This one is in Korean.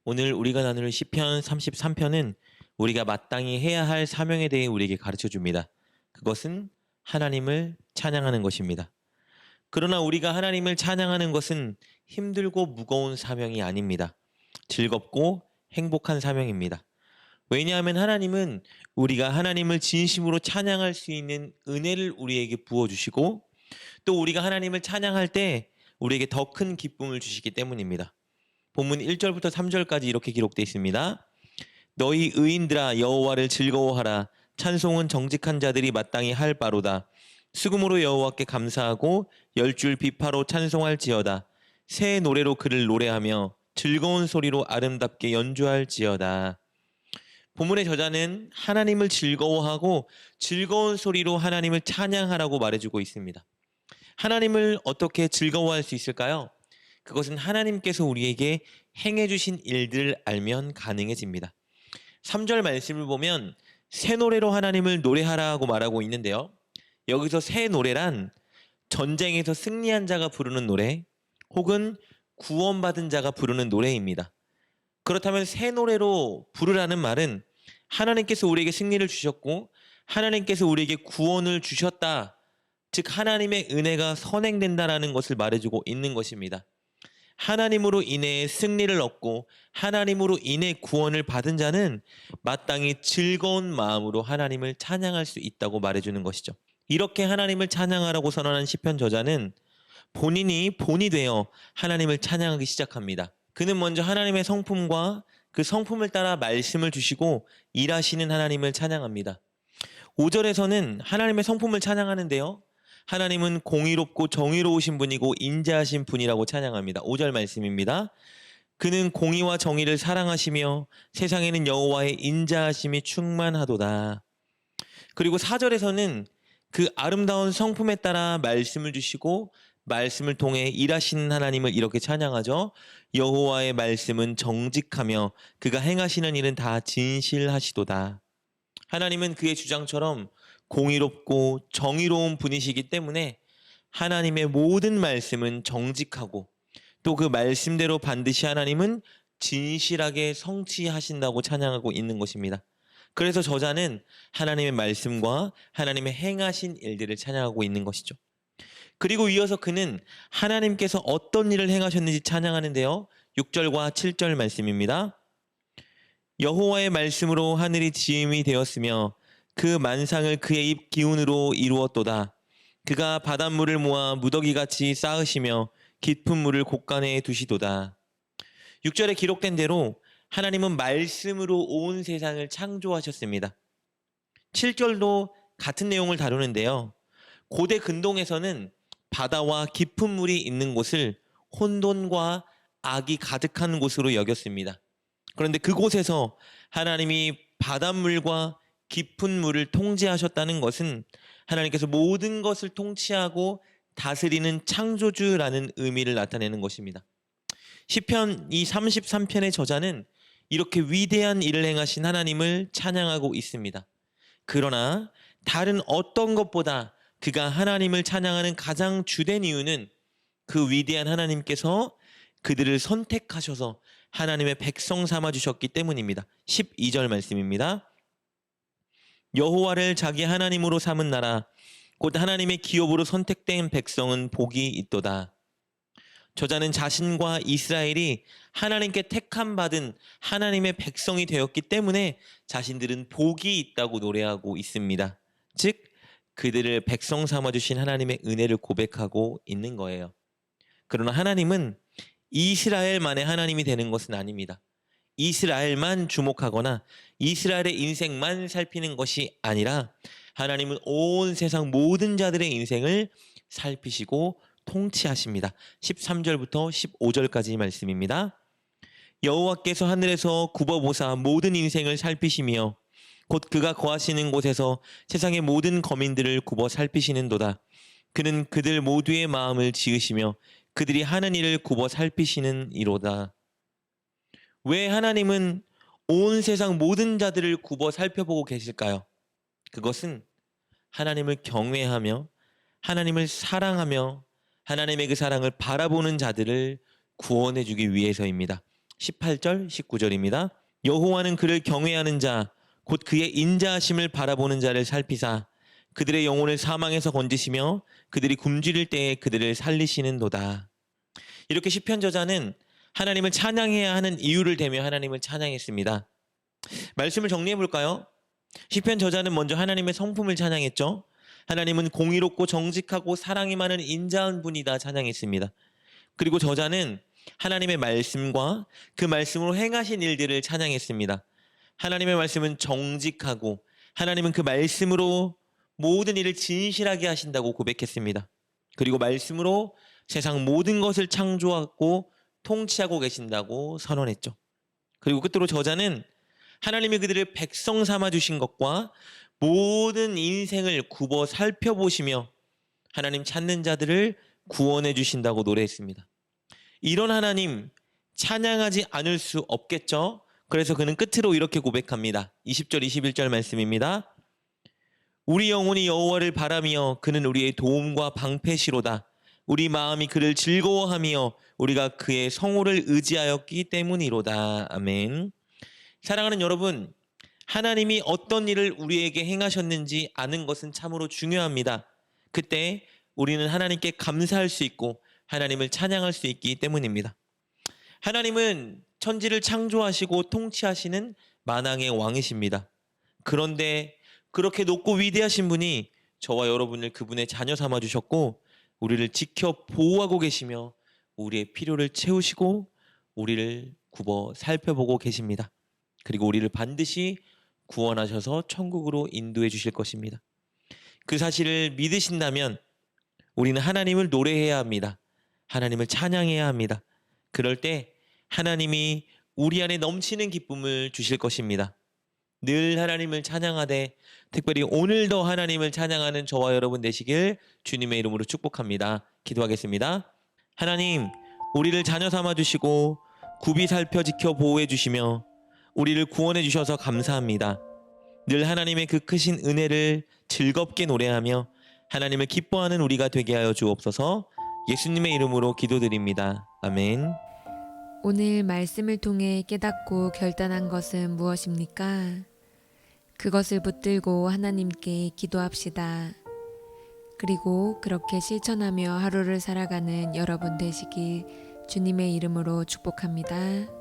오늘 우리가 나눌 시편 33편은 우리가 마땅히 해야 할 사명에 대해 우리에게 가르쳐 줍니다. 그것은 하나님을 찬양하는 것입니다. 그러나 우리가 하나님을 찬양하는 것은 힘들고 무거운 사명이 아닙니다. 즐겁고 행복한 사명입니다. 왜냐하면 하나님은 우리가 하나님을 진심으로 찬양할 수 있는 은혜를 우리에게 부어주시고 또 우리가 하나님을 찬양할 때 우리에게 더 큰 기쁨을 주시기 때문입니다. 본문 1절부터 3절까지 이렇게 기록되어 있습니다. 너희 의인들아 여호와를 즐거워하라. 찬송은 정직한 자들이 마땅히 할 바로다. 수금으로 여호와께 감사하고 열줄 비파로 찬송할지어다. 새 노래로 그를 노래하며 즐거운 소리로 아름답게 연주할지어다. 본문의 저자는 하나님을 즐거워하고 즐거운 소리로 하나님을 찬양하라고 말해주고 있습니다. 하나님을 어떻게 즐거워할 수 있을까요? 그것은 하나님께서 우리에게 행해주신 일들을 알면 가능해집니다. 3절 말씀을 보면 새 노래로 하나님을 노래하라고 말하고 있는데요. 여기서 새 노래란 전쟁에서 승리한 자가 부르는 노래 혹은 구원받은 자가 부르는 노래입니다. 그렇다면 새 노래로 부르라는 말은 하나님께서 우리에게 승리를 주셨고 하나님께서 우리에게 구원을 주셨다. 즉 하나님의 은혜가 선행된다라는 것을 말해주고 있는 것입니다. 하나님으로 인해 승리를 얻고 하나님으로 인해 구원을 받은 자는 마땅히 즐거운 마음으로 하나님을 찬양할 수 있다고 말해주는 것이죠. 이렇게 하나님을 찬양하라고 선언한 시편 저자는 본인이 본이 되어 하나님을 찬양하기 시작합니다. 그는 먼저 하나님의 성품과 그 성품을 따라 말씀을 주시고 일하시는 하나님을 찬양합니다. 5절에서는 하나님의 성품을 찬양하는데요. 하나님은 공의롭고 정의로우신 분이고 인자하신 분이라고 찬양합니다. 5절 말씀입니다. 그는 공의와 정의를 사랑하시며 세상에는 여호와의 인자하심이 충만하도다. 그리고 4절에서는 그 아름다운 성품에 따라 말씀을 주시고 말씀을 통해 일하시는 하나님을 이렇게 찬양하죠. 여호와의 말씀은 정직하며 그가 행하시는 일은 다 진실하시도다. 하나님은 그의 주장처럼 공의롭고 정의로운 분이시기 때문에 하나님의 모든 말씀은 정직하고 또 그 말씀대로 반드시 하나님은 진실하게 성취하신다고 찬양하고 있는 것입니다. 그래서 저자는 하나님의 말씀과 하나님의 행하신 일들을 찬양하고 있는 것이죠. 그리고 이어서 그는 하나님께서 어떤 일을 행하셨는지 찬양하는데요. 6절과 7절 말씀입니다. 여호와의 말씀으로 하늘이 지음이 되었으며 그 만상을 그의 입 기운으로 이루었도다. 그가 바닷물을 모아 무더기같이 쌓으시며 깊은 물을 곳간에 두시도다. 6절에 기록된 대로 하나님은 말씀으로 온 세상을 창조하셨습니다. 7절도 같은 내용을 다루는데요. 고대 근동에서는 바다와 깊은 물이 있는 곳을 혼돈과 악이 가득한 곳으로 여겼습니다. 그런데 그곳에서 하나님이 바닷물과 깊은 물을 통제하셨다는 것은 하나님께서 모든 것을 통치하고 다스리는 창조주라는 의미를 나타내는 것입니다. 시편 이 33편의 저자는 이렇게 위대한 일을 행하신 하나님을 찬양하고 있습니다. 그러나 다른 어떤 것보다 그가 하나님을 찬양하는 가장 주된 이유는 그 위대한 하나님께서 그들을 선택하셔서 하나님의 백성 삼아 주셨기 때문입니다. 12절 말씀입니다. 여호와를 자기 하나님으로 삼은 나라 곧 하나님의 기업으로 선택된 백성은 복이 있도다. 저자는 자신과 이스라엘이 하나님께 택함 받은 하나님의 백성이 되었기 때문에 자신들은 복이 있다고 노래하고 있습니다. 즉 그들을 백성 삼아 주신 하나님의 은혜를 고백하고 있는 거예요. 그러나 하나님은 이스라엘만의 하나님이 되는 것은 아닙니다. 이스라엘만 주목하거나 이스라엘의 인생만 살피는 것이 아니라 하나님은 온 세상 모든 자들의 인생을 살피시고 통치하십니다. 13절부터 15절까지 말씀입니다. 여호와께서 하늘에서 굽어보사 모든 인생을 살피시며 곧 그가 거하시는 곳에서 세상의 모든 거민들을 굽어 살피시는도다. 그는 그들 모두의 마음을 지으시며 그들이 하는 일을 굽어 살피시는 이로다. 왜 하나님은 온 세상 모든 자들을 굽어 살펴보고 계실까요? 그것은 하나님을 경외하며 하나님을 사랑하며 하나님의 그 사랑을 바라보는 자들을 구원해 주기 위해서입니다. 18절, 19절입니다. 여호와는 그를 경외하는 자, 곧 그의 인자하심을 바라보는 자를 살피사 그들의 영혼을 사망에서 건지시며 그들이 굶주릴 때에 그들을 살리시는도다. 이렇게 시편 저자는 하나님을 찬양해야 하는 이유를 대며 하나님을 찬양했습니다. 말씀을 정리해 볼까요? 시편 저자는 먼저 하나님의 성품을 찬양했죠. 하나님은 공의롭고 정직하고 사랑이 많은 인자한 분이다 찬양했습니다. 그리고 저자는 하나님의 말씀과 그 말씀으로 행하신 일들을 찬양했습니다. 하나님의 말씀은 정직하고 하나님은 그 말씀으로 모든 일을 진실하게 하신다고 고백했습니다. 그리고 말씀으로 세상 모든 것을 창조하고 통치하고 계신다고 선언했죠. 그리고 끝으로 저자는 하나님이 그들을 백성 삼아 주신 것과 모든 인생을 굽어 살펴보시며 하나님 찾는 자들을 구원해 주신다고 노래했습니다. 이런 하나님 찬양하지 않을 수 없겠죠. 그래서 그는 끝으로 이렇게 고백합니다. 20절 21절 말씀입니다. 우리 영혼이 여호와를 바라며 그는 우리의 도움과 방패시로다. 우리 마음이 그를 즐거워하며 우리가 그의 성호를 의지하였기 때문이로다. 아멘. 사랑하는 여러분, 하나님이 어떤 일을 우리에게 행하셨는지 아는 것은 참으로 중요합니다. 그때 우리는 하나님께 감사할 수 있고 하나님을 찬양할 수 있기 때문입니다. 하나님은 천지를 창조하시고 통치하시는 만왕의 왕이십니다. 그런데 그렇게 높고 위대하신 분이 저와 여러분을 그분의 자녀 삼아 주셨고 우리를 지켜 보호하고 계시며 우리의 필요를 채우시고 우리를 굽어 살펴보고 계십니다. 그리고 우리를 반드시 구원하셔서 천국으로 인도해 주실 것입니다. 그 사실을 믿으신다면 우리는 하나님을 노래해야 합니다. 하나님을 찬양해야 합니다. 그럴 때 하나님이 우리 안에 넘치는 기쁨을 주실 것입니다. 늘 하나님을 찬양하되 특별히 오늘도 하나님을 찬양하는 저와 여러분 되시길 주님의 이름으로 축복합니다. 기도하겠습니다. 하나님, 우리를 자녀 삼아 주시고 굽이 살펴 지켜 보호해 주시며 우리를 구원해 주셔서 감사합니다. 늘 하나님의 그 크신 은혜를 즐겁게 노래하며 하나님을 기뻐하는 우리가 되게 하여 주옵소서. 예수님의 이름으로 기도드립니다. 아멘. 오늘 말씀을 통해 깨닫고 결단한 것은 무엇입니까? 그것을 붙들고 하나님께 기도합시다. 그리고 그렇게 실천하며 하루를 살아가는 여러분 되시길 주님의 이름으로 축복합니다.